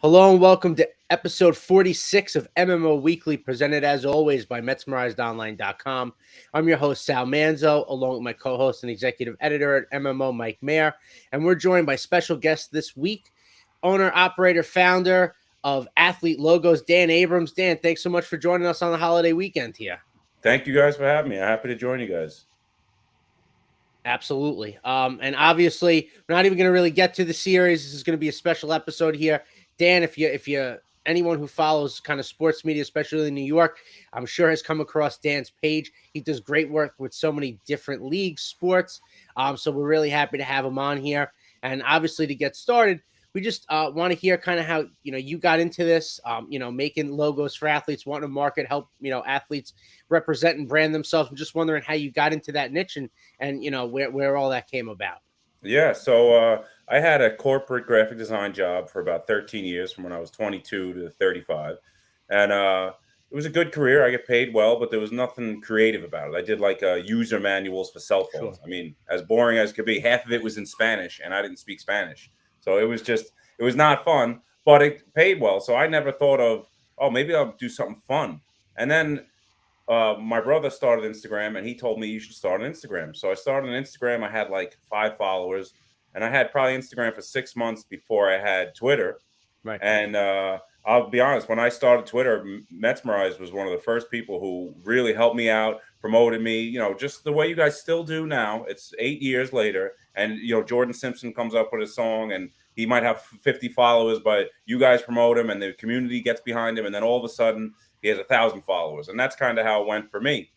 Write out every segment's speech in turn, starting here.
Hello and welcome to episode 46 of MMO Weekly, presented as always by MetsmerizedOnline.com. I'm your host, Sal Manzo, along with my co-host and executive editor at MMO, Mike Mayer. And we're joined by special guest this week, owner, operator, founder of Athlete Logos, Dan Abrams. Dan, thanks so much for joining us on the holiday weekend here. Thank you guys for having me. I'm happy to join you guys. Absolutely. And obviously, we're not even going to really get to the series. This is going to be a special episode here. Dan, if you anyone who follows kind of sports media, especially in New York, I'm sure has come across Dan's page. He does great work with so many different leagues, sports. So we're really happy to have him on here. And obviously, to get started, we just want to hear kind of how you got into this. Making logos for athletes, wanting to market, help athletes represent and brand themselves. I'm just wondering how you got into that niche and where all that came about. Yeah, so I had a corporate graphic design job for about 13 years, from when I was 22 to 35, and it was a good career. I get paid well, but there was nothing creative about it. I did like user manuals for cell phones. Sure. I mean, as boring as could be, half of it was in Spanish, and I didn't speak Spanish, so it was not fun, but it paid well. So I never thought of, oh, maybe I'll do something fun. And then my brother started Instagram, and he told me you should start an Instagram. So I started an Instagram. I had like 5 followers, and I had probably Instagram for 6 months before I had Twitter. Right. And I'll be honest, when I started Twitter, Metsmerized was one of the first people who really helped me out, promoted me, just the way you guys still do now. It's 8 years later, and Jordan Simpson comes up with a song, and he might have 50 followers, but you guys promote him, and the community gets behind him, and then all of a sudden he has 1,000 followers, and that's kind of how it went for me.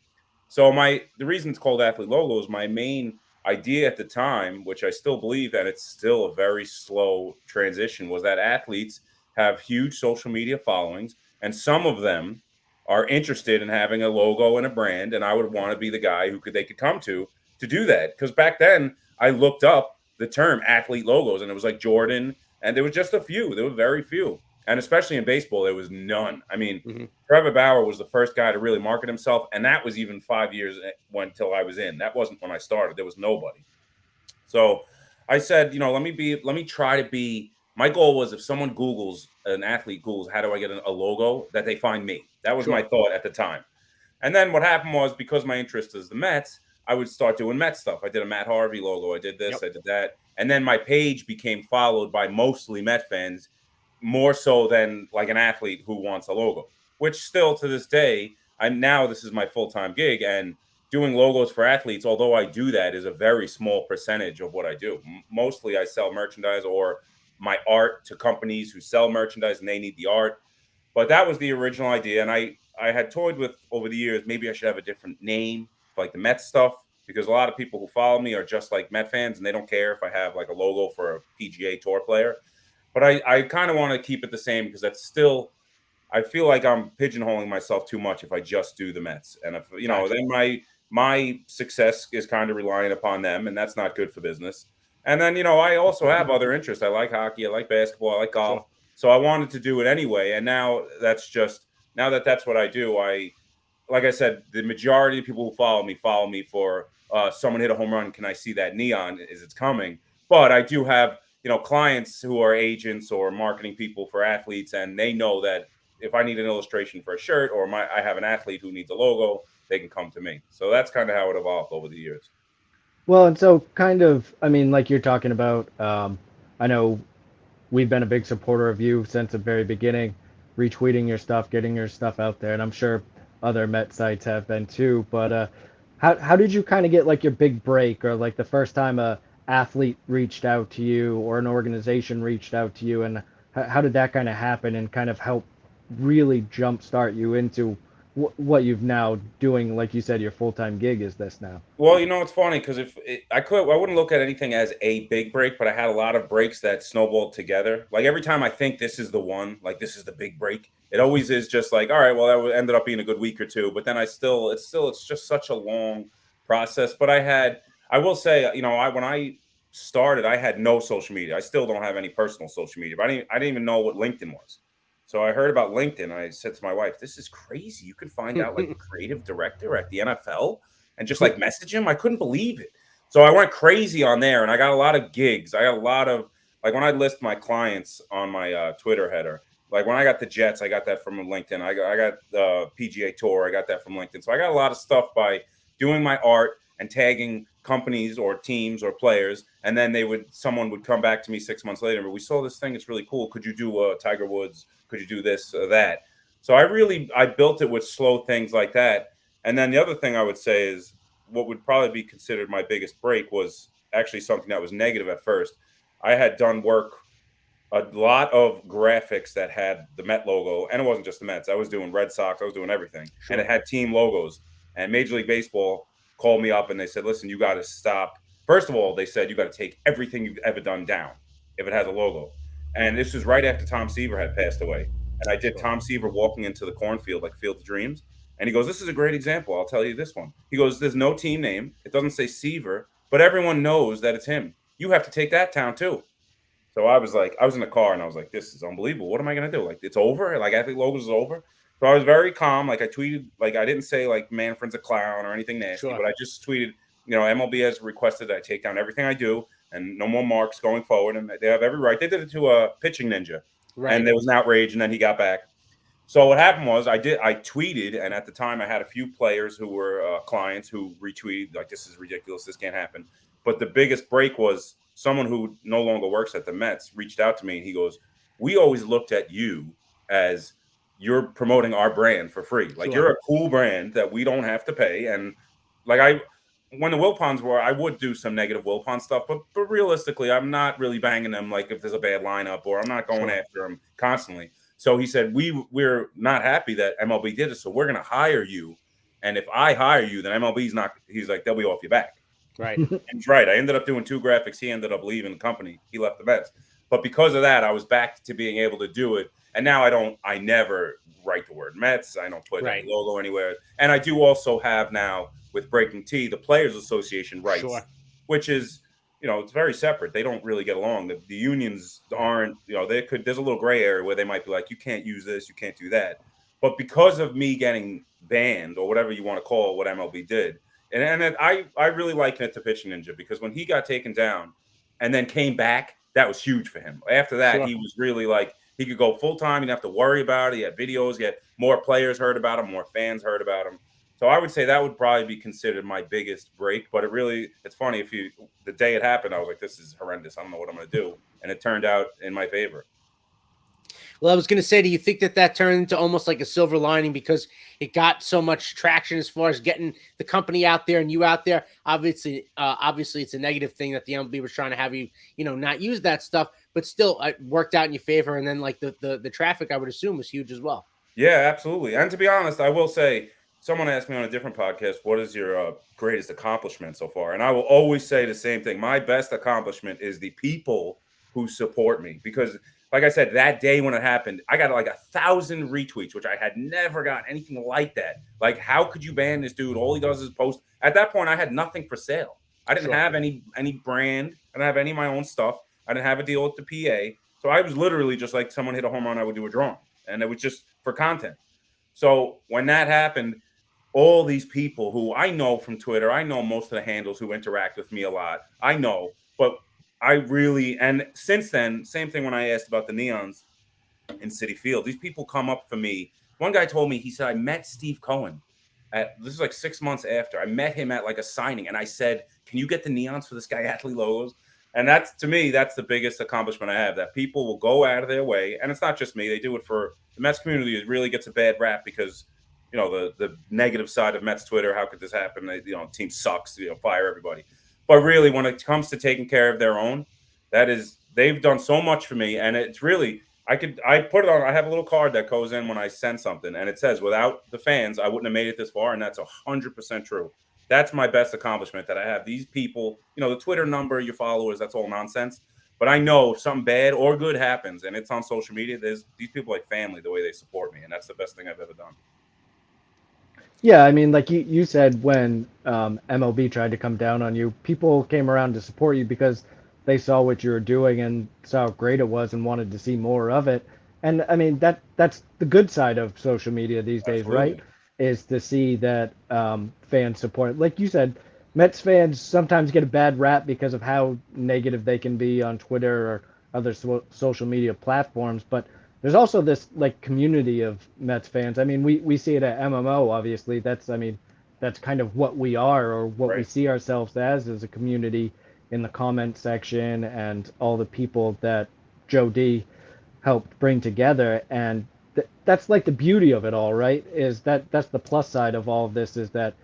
So the reason it's called Athlete Logos, my main idea at the time, which I still believe, and it's still a very slow transition, was that athletes have huge social media followings, and some of them are interested in having a logo and a brand, and I would want to be the guy they could come to do that. Because back then I looked up the term athlete logos, and it was like Jordan, and there was just a few. There were very few. And especially in baseball, there was none. I mean, Trevor Bauer was the first guy to really market himself, and that was even 5 years until I was in. That wasn't when I started. There was nobody. So I said, let me try to be. My goal was, if someone Googles, an athlete Googles, how do I get a logo, that they find me. That was my thought at the time. And then what happened was, because my interest is the Mets, I would start doing Mets stuff. I did a Matt Harvey logo. I did this, I did that. And then my page became followed by mostly Met fans, more so than like an athlete who wants a logo, which still to this day, this is my full-time gig, and doing logos for athletes, although I do that, is a very small percentage of what I do. Mostly I sell merchandise or my art to companies who sell merchandise and they need the art. But that was the original idea. And I had toyed with, over the years, maybe I should have a different name for like the Mets stuff, because a lot of people who follow me are just like Met fans, and they don't care if I have like a logo for a PGA Tour player. But I kind of want to keep it the same, because that's still, I feel like I'm pigeonholing myself too much if I just do the Mets. And if then my success is kind of relying upon them, and that's not good for business. And then I also have other interests. I like hockey, I like basketball, I like golf. Sure. So I wanted to do it anyway. And now that's what I do. Like I said, the majority of people who follow me for someone hit a home run. Can I see that neon? Is it's coming? But I do have clients who are agents or marketing people for athletes, and they know that if I need an illustration for a shirt, or I have an athlete who needs a logo, they can come to me. So that's kind of how it evolved over the years. Well, and so kind of, I mean, like you're talking about, I know we've been a big supporter of you since the very beginning, retweeting your stuff, getting your stuff out there, and I'm sure other Met sites have been too. But how did you kind of get like your big break, or like the first time a athlete reached out to you or an organization reached out to you, and how did that kind of happen and kind of help really jumpstart you into what you've now doing? Like you said, your full-time gig is this now. Well, it's funny, because I wouldn't look at anything as a big break, but I had a lot of breaks that snowballed together. Like every time I think this is the one, like this is the big break, it always is just like, all right, well, that ended up being a good week or two, but then it's just such a long process. But I will say, when I started, I had no social media. I still don't have any personal social media, but I didn't even know what LinkedIn was. So I heard about LinkedIn. I said to my wife, this is crazy. You can find out like the creative director at the NFL and just like message him. I couldn't believe it. So I went crazy on there, and I got a lot of gigs. I got a lot of like when I list my clients on my Twitter header, like when I got the Jets, I got that from LinkedIn. I got the PGA Tour, I got that from LinkedIn. So I got a lot of stuff by doing my art and tagging companies or teams or players, and then someone would come back to me 6 months later. But we saw this thing; it's really cool. Could you do Tiger Woods? Could you do this or that? So I built it with slow things like that. And then the other thing I would say is what would probably be considered my biggest break was actually something that was negative at first. I had done work, a lot of graphics that had the Met logo, and it wasn't just the Mets. I was doing Red Sox, I was doing everything, Sure. and it had team logos. And Major League Baseball called me up and they said, "Listen, you got to stop." First of all, they said you got to take everything you've ever done down if it has a logo. And this was right after Tom Seaver had passed away, and I did Sure. Tom Seaver walking into the cornfield, like Field of Dreams. And he goes, "This is a great example. I'll tell you this one." He goes, "There's no team name. It doesn't say Seaver, but everyone knows that it's him. You have to take that down too." So I was in the car and I was like, "This is unbelievable. What am I gonna do? Like, it's over. Like, Athlete Logos is over." So I was very calm. Like, I tweeted, like, I didn't say like Manfred's a clown or anything nasty, Sure. but I just tweeted, MLB has requested that I take down everything I do and no more marks going forward, and they have every right. They did it to a pitching ninja, Right. and there was an outrage, and then he got back. So what happened was I tweeted, and at the time I had a few players who were clients who retweeted like, "This is ridiculous. This can't happen." But the biggest break was someone who no longer works at the Mets reached out to me and he goes, "We always looked at you as you're promoting our brand for free. Like, Sure. you're a cool brand that we don't have to pay." And like when the Wilpons were, I would do some negative Wilpon stuff, but realistically, I'm not really banging them like if there's a bad lineup, or I'm not going Sure. after them constantly. So he said, we're not happy that MLB did it, so we're going to hire you. And if I hire you, then MLB's not. He's like, they'll be off your back. Right. And he's right. I ended up doing 2 graphics. He ended up leaving the company. He left the Mets. But because of that, I was back to being able to do it. And now I never write the word Mets. I don't put Right. any logo anywhere. And I do also have now with Breaking T, the Players Association rights, Sure. which is, it's very separate. They don't really get along. The unions aren't, there's a little gray area where they might be like, you can't use this, you can't do that. But because of me getting banned, or whatever you want to call what MLB did, and I really liken it to Pitching Ninja, because when he got taken down and then came back, that was huge for him. After that, Sure. he was really like, he could go full time. He didn't have to worry about it. He had videos. He had more players heard about him, more fans heard about him. So I would say that would probably be considered my biggest break. But it's funny, the day it happened, I was like, this is horrendous. I don't know what I'm going to do. And it turned out in my favor. Well, I was going to say, do you think that turned into almost like a silver lining because it got so much traction as far as getting the company out there and you out there? Obviously, it's a negative thing that the MLB was trying to have you, not use that stuff, but still it worked out in your favor. And then like the traffic, I would assume, was huge as well. Yeah, absolutely. And to be honest, I will say, someone asked me on a different podcast, what is your greatest accomplishment so far? And I will always say the same thing. My best accomplishment is the people who support me, because like I said, that day when it happened, I got like 1,000 retweets, which I had never gotten anything like that. Like, how could you ban this dude? All he does is post. At that point, I had nothing for sale. I didn't Sure. have any brand. I didn't have any of my own stuff. I didn't have a deal with the PA. So I was literally just like, someone hit a home run, I would do a drawing. And it was just for content. So when that happened, all these people who I know from Twitter, I know most of the handles who interact with me a lot. I know, but and since then, same thing when I asked about the neons in Citi Field. These people come up for me. One guy told me, he said, I met Steve Cohen this is like 6 months after. I met him at like a signing, and I said, can you get the neons for this guy, Athlete Logos? And that's, to me, that's the biggest accomplishment I have, that people will go out of their way. And it's not just me. They do it for the Mets community. It really gets a bad rap because, the negative side of Mets Twitter, how could this happen? Team sucks, fire everybody. But really, when it comes to taking care of their own, they've done so much for me. And it's really, I put it on, I have a little card that goes in when I send something, and it says, without the fans, I wouldn't have made it this far. And that's 100% true. That's my best accomplishment, that I have these people, the Twitter number, your followers, that's all nonsense. But I know if something bad or good happens and it's on social media, there's these people like family, the way they support me. And that's the best thing I've ever done. Yeah, I mean, like you said, when MLB tried to come down on you, people came around to support you because they saw what you were doing and saw how great it was and wanted to see more of it. And I mean, that's the good side of social media these days, Absolutely. right? Is to see that fans support. Like you said, Mets fans sometimes get a bad rap because of how negative they can be on Twitter other social media platforms. But there's also this like community of Mets fans. I mean, we see it at MMO, obviously. That's kind of what we are, or what we Right. see ourselves as a community in the comment section, and all the people that Joe D helped bring together. And that's like the beauty of it all, right? Is that's the plus side of all of this, is that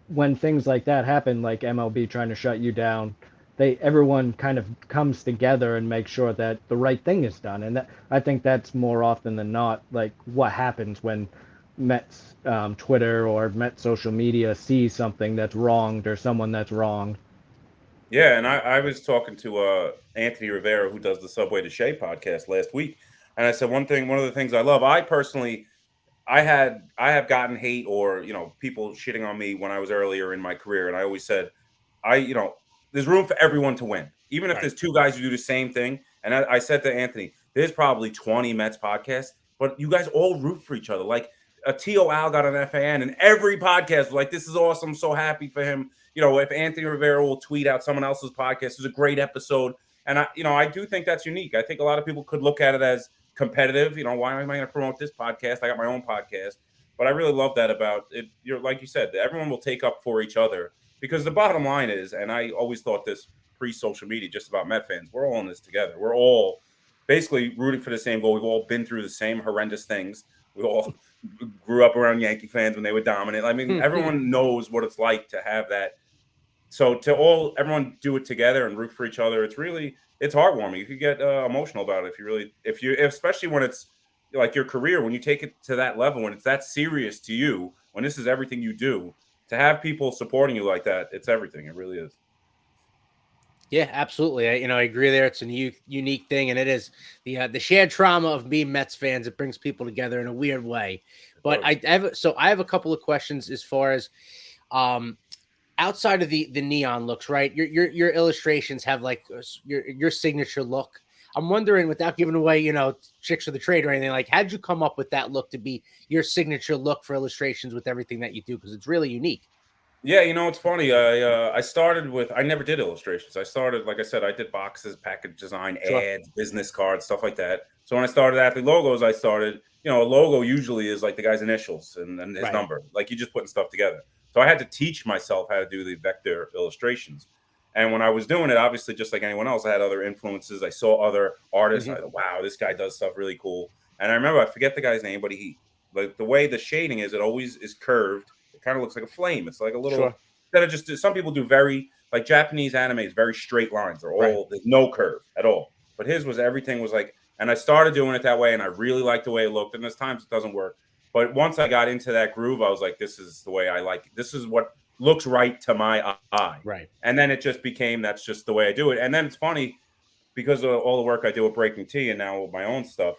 when things like that happen, like MLB trying to shut you down, everyone kind of comes together and makes sure that the right thing is done. And I think that's more often than not like what happens when Mets Twitter or Mets social media sees something that's wronged, or someone that's wronged. Yeah, and I was talking to Anthony Rivera, who does the Subway to Shea podcast last week, and I said one of the things I love. I personally, I have gotten hate, or people shitting on me when I was earlier in my career, and I always said, there's room for everyone to win, even if Right. there's two guys who do the same thing. And I said to Anthony, there's probably 20 Mets podcasts, but you guys all root for each other. Like Tio Al got on FAN, and every podcast was like, "This is awesome, so happy for him." If Anthony Rivera will tweet out someone else's podcast, it's a great episode. And I do think that's unique. I think a lot of people could look at it as competitive. Why am I going to promote this podcast? I got my own podcast. But I really love that about it. Like you said, everyone will take up for each other, because the bottom line is, and I always thought this pre-social media, just about Met fans, we're all in this together. We're all basically rooting for the same goal. We've all been through the same horrendous things. We all grew up around Yankee fans when they were dominant. I mean, everyone knows what it's like to have that. So everyone do it together and root for each other. It's heartwarming. You could get emotional about it especially when it's like your career, when you take it to that level, when it's that serious to you, when this is everything you do, to have people supporting you like that, it's everything. It really is. Yeah, absolutely. I agree there. It's a unique thing, and it is the shared trauma of being Mets fans. It brings people together in a weird way. But I have a couple of questions as far as um, outside of the neon looks, right? Your illustrations have like your signature look. I'm wondering, without giving away, chicks of the trade or anything, like, how did you come up with that look to be your signature look for illustrations with everything that you do? Because it's really unique. Yeah, it's funny. I started with, I never did illustrations. I started, like I said, I did boxes, package design, Sure. ads, business cards, stuff like that. So when I started athlete logos, I started, a logo usually is like the guy's initials and his Right. number. Like, you just putting stuff together. So I had to teach myself how to do the vector illustrations. And when I was doing it, obviously, just like anyone else, I had other influences. I saw other artists. Hmm. I thought, wow, this guy does stuff really cool. And I remember, I forget the guy's name, but like the way the shading is, it always is curved. It kind of looks like a flame. It's like a little, Sure. instead of just, some people do very, like Japanese anime is very straight lines. Right. There's no curve at all. But his was, everything was like, and I started doing it that way, and I really liked the way it looked. And there's times it doesn't work. But once I got into that groove, I was like, this is the way I like it. This is what looks right to my eye. Right. And then it just became, that's just the way I do it. And then it's funny, because of all the work I do with Breaking Tea and now with my own stuff,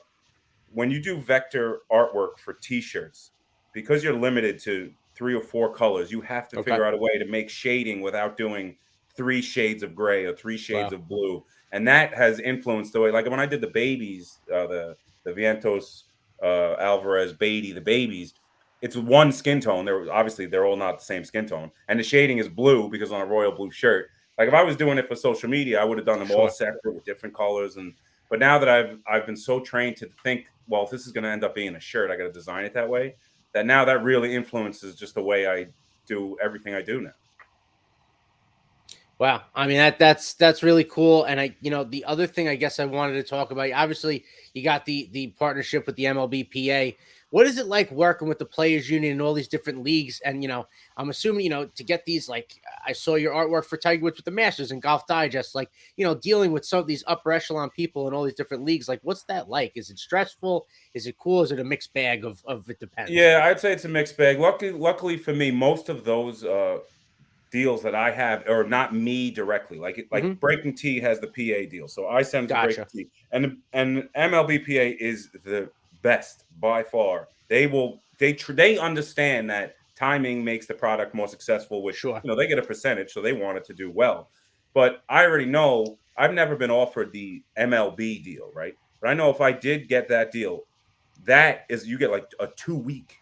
when you do vector artwork for t-shirts, because you're limited to 3 or 4 colors, you have to Okay. figure out a way to make shading without doing 3 shades of gray or 3 shades Wow. of blue. And that has influenced the way, like when I did the babies, the Vientos, Alvarez, Beatty, the babies, it's one skin tone. They're all not the same skin tone. And the shading is blue because on a royal blue shirt. Like if I was doing it for social media, I would have done them all Sure. separate with different colors. But now that I've been so trained to think, well, if this is going to end up being a shirt, I got to design it that way. That now that really influences just the way I do everything I do now. Wow. I mean, that's really cool. And the other thing I guess I wanted to talk about, obviously you got the partnership with the MLBPA. What is it like working with the players union and all these different leagues? And I'm assuming, to get these, like, I saw your artwork for Tiger Woods with the Masters and Golf Digest, like, dealing with some of these upper echelon people in all these different leagues. Like, what's that like? Is it stressful? Is it cool? Is it a mixed bag of it depends? Yeah, I'd say it's a mixed bag. Luckily for me, most of those deals that I have are not me directly. Hmm. Like Breaking Tea has the PA deal, so I send to Breaking Gotcha. Tea, and MLBPA is the best by far. They understand that timing makes the product more successful, which Sure. they get a percentage, so they want it to do well. But I already know I've never been offered the MLB deal, right? But I know if I did get that deal, that is, you get like a 2 week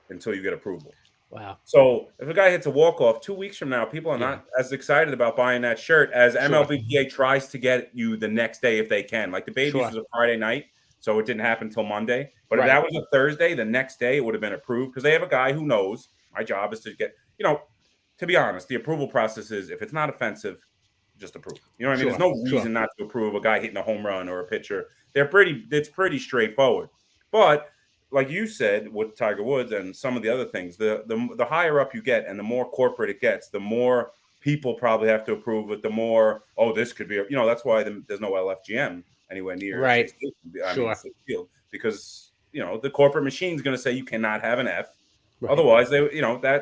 until you get approval. Wow. So if a guy hits a walk-off 2 weeks from now, people are not as excited about buying that shirt as MLBPA tries to get you the next day if they can. Like the babies was a Friday night, so it didn't happen until Monday. But if that was a Thursday, the next day it would have been approved because they have a guy who knows. My job is to get, to be honest, the approval process is if it's not offensive, just approve. You know what I mean? There's no reason not to approve a guy hitting a home run or a pitcher. It's pretty straightforward. But like you said with Tiger Woods and some of the other things, the higher up you get and the more corporate it gets, the more people probably have to approve it. The more, this could be, that's why there's no LFGM anywhere near Chase Field because the corporate machine is going to say you cannot have an F. Otherwise,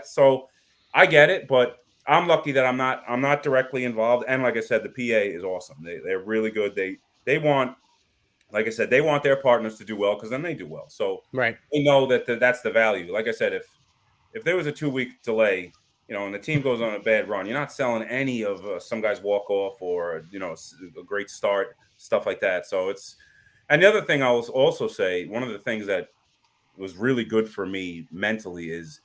so I get it, but I'm lucky that I'm not directly involved. And like I said, the PA is awesome. They're really good. They want, like I said, they want their partners to do well because then they do well. So they know that that's the value. Like I said, if there was a 2-week delay, and the team goes on a bad run, you're not selling any of some guy's walk off or a great start, stuff like that. So and the other thing I'll also say, one of the things that was really good for me mentally is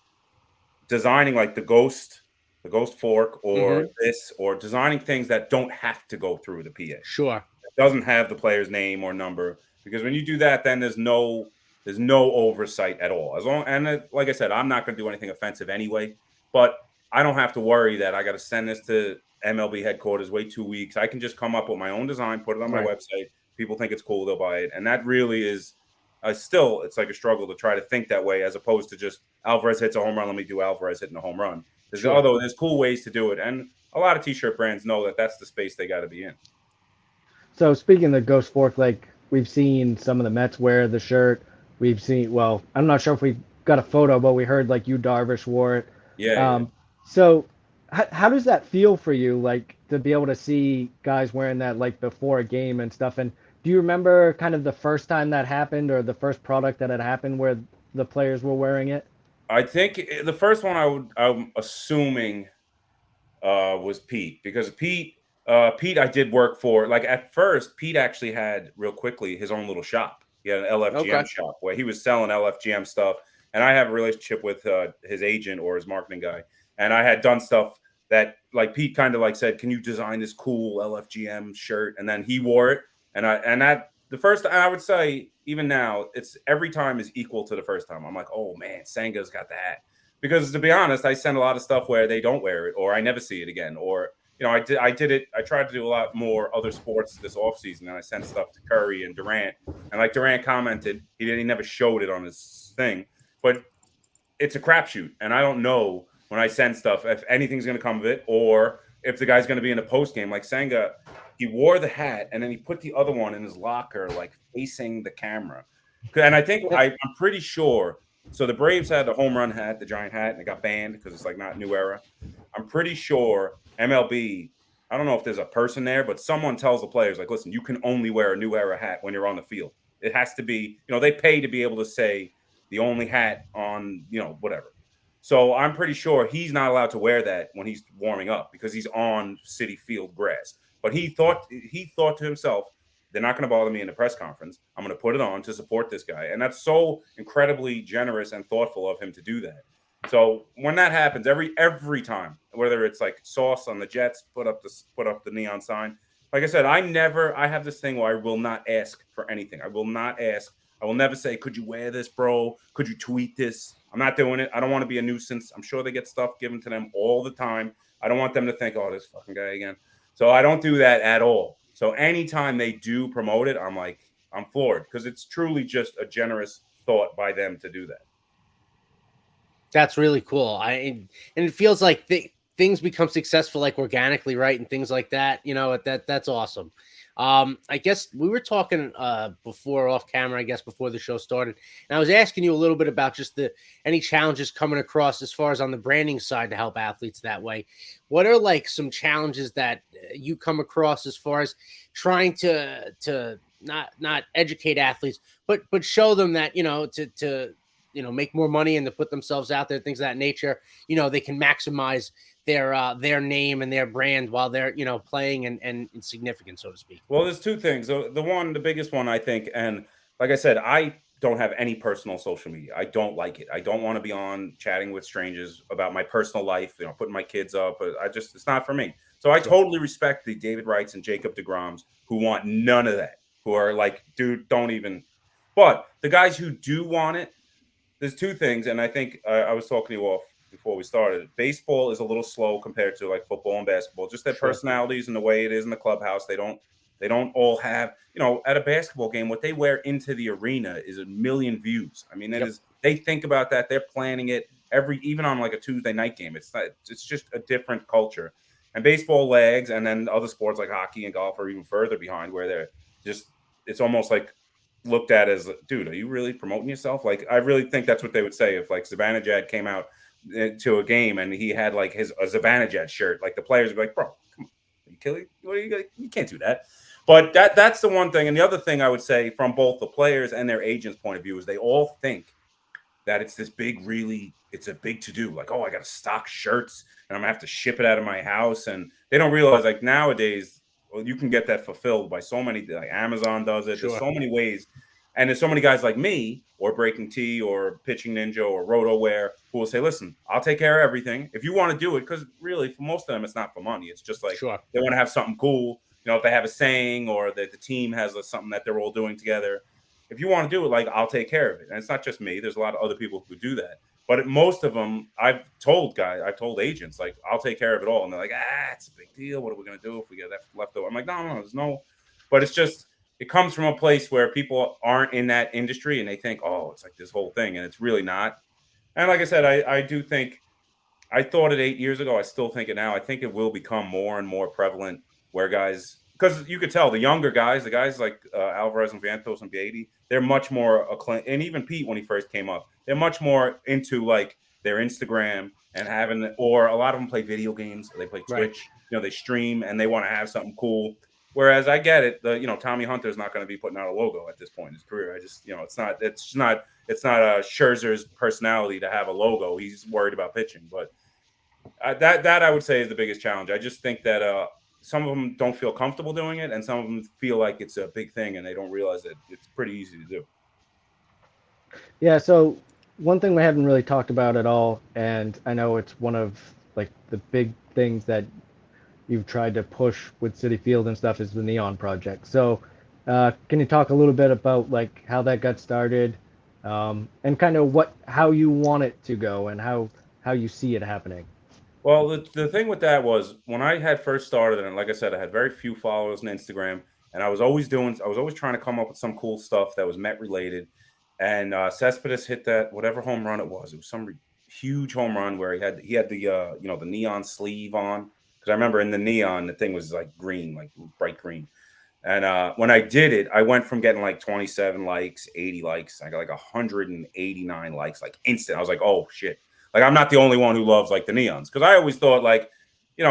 designing like the ghost fork or or designing things that don't have to go through the PA. It doesn't have the player's name or number, because when you do that, then there's no oversight at all. Like I said, I'm not going to do anything offensive anyway, but I don't have to worry that I got to send this to MLB headquarters, wait 2 weeks. I can just come up with my own design, put it on my website. People think it's cool, they'll buy it. And that really is it's like a struggle to try to think that way, as opposed to just Alvarez hits a home run, let me do Alvarez hitting a home run. Although there's cool ways to do it. And a lot of t-shirt brands know that that's the space they got to be in. So speaking of the ghost fork, like we've seen some of the Mets wear the shirt. We've seen, well, I'm not sure if we got a photo, but we heard like Darvish wore it. Yeah. So how does that feel for you, like to be able to see guys wearing that like before a game and stuff? And do you remember kind of the first time that happened, or the first product that had happened where the players were wearing it? I think the first one I'm assuming was Pete, because Pete I did work for. Like at first, Pete actually had real quickly his own little shop. He had an LFGM shop where he was selling LFGM stuff, and I have a relationship with his agent or his marketing guy, and I had done stuff that like Pete kind of like said, "Can you design this cool LFGM shirt?" And then he wore it, and the first, I would say, even now, it's every time is equal to the first time. I'm like, oh man, Sanga's got the hat. Because to be honest, I send a lot of stuff where they don't wear it, or I never see it again. Or, I did it. I tried to do a lot more other sports this offseason, and I sent stuff to Curry and Durant. And like Durant commented, he never showed it on his thing. But it's a crapshoot, and I don't know when I send stuff if anything's going to come of it, or if the guy's going to be in a post game. Like Sanga, he wore the hat, and then he put the other one in his locker, like facing the camera. And I think I'm pretty sure. So the Braves had the home run hat, the giant hat, and it got banned because it's like not New Era. I'm pretty sure MLB, I don't know if there's a person there, but someone tells the players, like, listen, you can only wear a New Era hat when you're on the field. It has to be, they pay to be able to say the only hat on, whatever. So I'm pretty sure he's not allowed to wear that when he's warming up because he's on Citi Field grass. But he thought to himself, they're not going to bother me in the press conference. I'm going to put it on to support this guy. And that's so incredibly generous and thoughtful of him to do that. So when that happens, every time, whether it's like Sauce on the Jets, put up the neon sign. Like I said, I have this thing where I will not ask for anything. I will not ask. I will never say, could you wear this, bro? Could you tweet this? I'm not doing it. I don't want to be a nuisance. I'm sure they get stuff given to them all the time. I don't want them to think, oh, this fucking guy again. So I don't do that at all. So anytime they do promote it, I'm floored, because it's truly just a generous thought by them to do that. That's really cool. And it feels like things become successful like organically, right? And things like that, that's awesome. I guess we were talking before off camera, I guess before the show started, and I was asking you a little bit about just any challenges coming across as far as on the branding side to help athletes that way. What are like some challenges that you come across as far as trying to not educate athletes, but show them that, to make more money and to put themselves out there, things of that nature, they can maximize their name and their brand while they're, playing and insignificant, so to speak? Well, there's two things. The biggest one, I think, and like I said, don't have any personal social media. I don't like it. I don't want to be on chatting with strangers about my personal life, putting my kids up. It's not for me. So I totally respect the David Wrights and Jacob deGroms who want none of that, who are like, dude, don't even. But the guys who do want it, there's two things. And I think I was talking to you off before we started. Baseball is a little slow compared to like football and basketball, just their personalities and the way it is in the clubhouse. They don't all have, at a basketball game, what they wear into the arena is a million views. I mean, they think about that. They're planning it even on like a Tuesday night game. It's just a different culture. And baseball lags, and then other sports like hockey and golf are even further behind, where they're just, it's almost like looked at as, dude, are you really promoting yourself? Like, I really think that's what they would say if like Zibanejad came out to a game and he had like a Zibanejad shirt. Like the players would be like, bro, come on, are you killing? What are you can't do that. But that's the one thing. And the other thing I would say from both the players and their agents' point of view is they all think that it's this it's a big to do. Like, oh, I got to stock shirts and I'm gonna have to ship it out of my house. And they don't realize like nowadays, well, you can get that fulfilled by so many, like Amazon does it. There's so many ways. And there's so many guys like me or Breaking Tea or Pitching Ninja or RotoWare who will say, listen, I'll take care of everything. If you want to do it, because really for most of them, it's not for money. It's just like they want to have something cool. If they have a saying or that the team has something that they're all doing together. If you want to do it, like, I'll take care of it. And it's not just me. There's a lot of other people who do that. But most of them, I've told agents, like, I'll take care of it all. And they're like, it's a big deal. What are we going to do if we get that left over? I'm like, no, there's no. But it's just, it comes from a place where people aren't in that industry and they think, oh, it's like this whole thing. And it's really not. And like I said, I do think, I thought it 8 years ago. I still think it now. I think it will become more and more prevalent where guys, because you could tell the younger guys, the guys like Alvarez and Vientos and Beatty, they're much more acclaimed. And even Pete, when he first came up, they're much more into like their Instagram and having, or a lot of them play video games. They play Twitch, they stream and they want to have something cool. Whereas I get it, Tommy Hunter's not going to be putting out a logo at this point in his career. I just, it's not Scherzer's personality to have a logo. He's worried about pitching, but that I would say is the biggest challenge. I just think that some of them don't feel comfortable doing it, and some of them feel like it's a big thing, and they don't realize that it's pretty easy to do. Yeah. So one thing we haven't really talked about at all, and I know it's one of like the big things that you've tried to push with Citi Field and stuff, is the Neon Project. So can you talk a little bit about like how that got started, and kind of how you want it to go and how you see it happening? Well, the thing with that was when I had first started, and like I said, I had very few followers on Instagram, and I was always trying to come up with some cool stuff that was Met related. And Cespedes hit that whatever home run it was. It was some huge home run where he had the the neon sleeve on, because I remember in the neon the thing was like green, like bright green. And when I did it, I went from getting like 27 likes, 80 likes. I got like 189 likes, like instant. I was like, oh shit. Like, I'm not the only one who loves like the neons, because I always thought like, the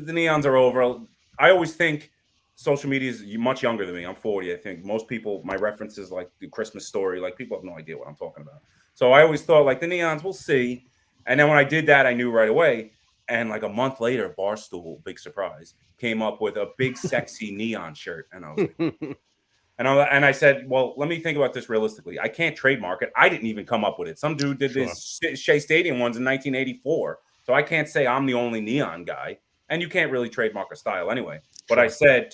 neons are over. I always think social media is much younger than me. I'm 40. I think most people, my references like the Christmas Story, like people have no idea what I'm talking about. So I always thought like the neons, we'll see. And then when I did that, I knew right away. And like a month later, Barstool, big surprise, came up with a big sexy neon shirt, and I was like. And I said, well, let me think about this realistically. I can't trademark it. I didn't even come up with it. Some dude did this Shea Stadium ones in 1984. So I can't say I'm the only neon guy. And you can't really trademark a style anyway. But I said,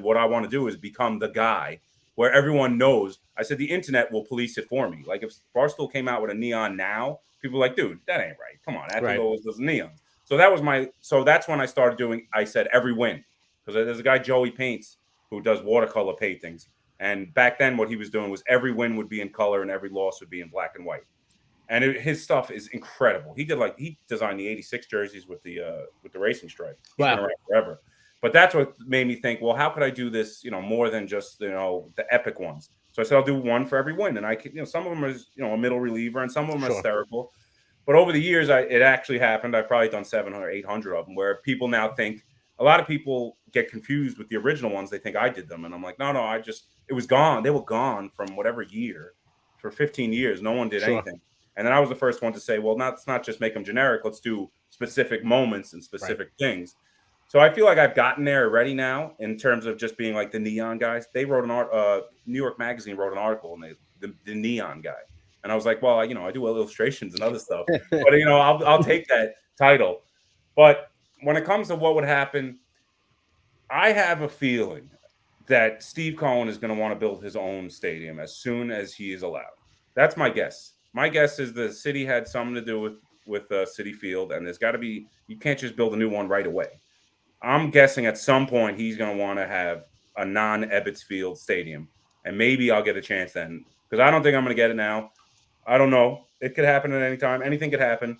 what I want to do is become the guy where everyone knows. I said, the internet will police it for me. Like if Barstool came out with a neon now, people are like, dude, that ain't right. Come on. Athlete always does neons. So that's when I started doing, I said, every win. Because there's a guy, Joey Paints, who does watercolor paintings. And back then, what he was doing was every win would be in color and every loss would be in black and white. And his stuff is incredible. He designed the '86 jerseys with the racing stripe. He's been around forever. But that's what made me think, well, how could I do this? More than just the epic ones. So I said I'll do one for every win, and I could, some of them are a middle reliever, and some of them are hysterical. But over the years, it actually happened. I've probably done 700 or 800 of them, where people now think. A lot of people get confused with the original ones. They think I did them. And I'm like, no, it was gone. They were gone from whatever year for 15 years. No one did anything. And then I was the first one to say, well, let's not just make them generic. Let's do specific moments and specific things. So I feel like I've gotten there already now in terms of just being like the neon guys. They wrote New York Magazine wrote an article, and the neon guy. And I was like, well, I do illustrations and other stuff, but I'll take that title. But when it comes to what would happen, I have a feeling that Steve Cohen is going to want to build his own stadium as soon as he is allowed. That's my guess. My guess is the city had something to do with Citi Field, and there's got to be. You can't just build a new one right away. I'm guessing at some point he's going to want to have a non-Ebbets Field stadium, and maybe I'll get a chance then, because I don't think I'm going to get it now. I don't know. It could happen at any time. Anything could happen,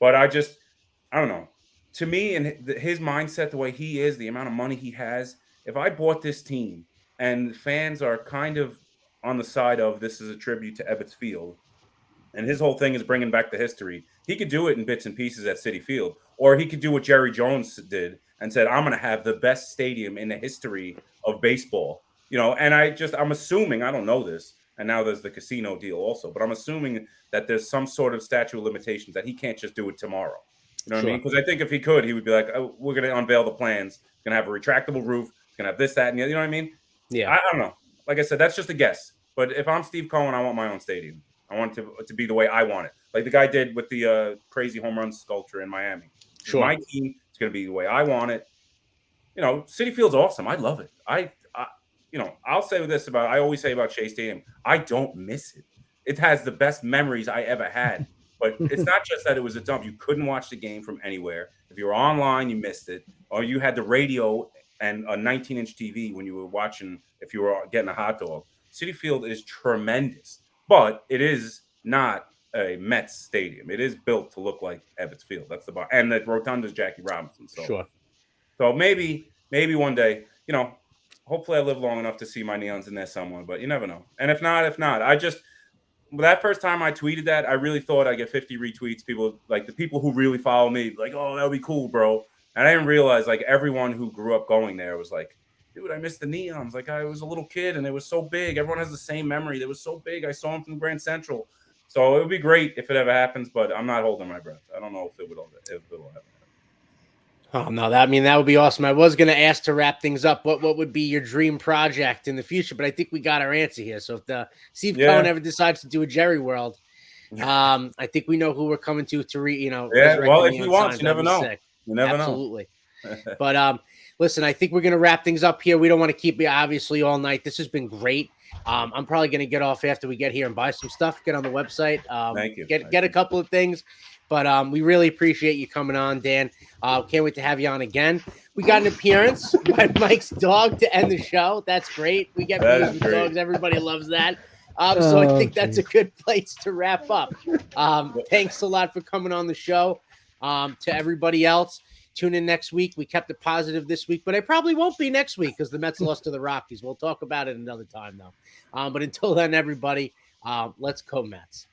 but I don't know. To me, and his mindset, the way he is, the amount of money he has, if I bought this team and fans are kind of on the side of this is a tribute to Ebbets Field, and his whole thing is bringing back the history, he could do it in bits and pieces at Citi Field, or he could do what Jerry Jones did and said, I'm going to have the best stadium in the history of baseball. And I'm assuming, I don't know this, and now there's the casino deal also, but I'm assuming that there's some sort of statute of limitations that he can't just do it tomorrow. You know what I mean? Because I think if he could, he would be like, oh, we're going to unveil the plans. It's going to have a retractable roof. It's going to have this, that, and the other. You know what I mean? Yeah. I don't know. Like I said, that's just a guess. But if I'm Steve Cohen, I want my own stadium. I want it to be the way I want it. Like the guy did with the crazy home run sculpture in Miami. Sure. My team, it's going to be the way I want it. Citi Field's awesome. I love it. I'll say this I always say about Shea Stadium, I don't miss it. It has the best memories I ever had. But it's not just that it was a dump. You couldn't watch the game from anywhere. If you were online, you missed it. Or you had the radio and a 19-inch TV when you were watching, if you were getting a hot dog. Citi Field is tremendous. But it is not a Mets stadium. It is built to look like Ebbets Field. That's the bar. And the rotunda is Jackie Robinson. So maybe one day, hopefully I live long enough to see my neons in there somewhere. But you never know. And if not. That first time I tweeted that, I really thought I'd get 50 retweets. People, like the people who really follow me, like, oh, that would be cool, bro. And I didn't realize, like, everyone who grew up going there was like, dude, I missed the neons. Like, I was a little kid and it was so big. Everyone has the same memory. They were so big. I saw them from Grand Central. So it would be great if it ever happens, but I'm not holding my breath. I don't know if it'll happen. Oh, no, that would be awesome. I was going to ask to wrap things up, what would be your dream project in the future? But I think we got our answer here. So if the Steve Cohen ever decides to do a Jerry World, I think we know who we're coming to well, if he wants, you never know. You never know. Absolutely. But listen, I think we're going to wrap things up here. We don't want to keep you obviously all night. This has been great. I'm probably going to get off after we get here and buy some stuff, get on the website, Thank you. Get a couple of things. But we really appreciate you coming on, Dan. Can't wait to have you on again. We got an appearance by Mike's dog to end the show. That's great. We get views with dogs. Everybody loves that. So I think that's a good place to wrap up. Thanks a lot for coming on the show. To everybody else, tune in next week. We kept it positive this week, but I probably won't be next week because the Mets lost to the Rockies. We'll talk about it another time, though. But until then, everybody, let's go Mets.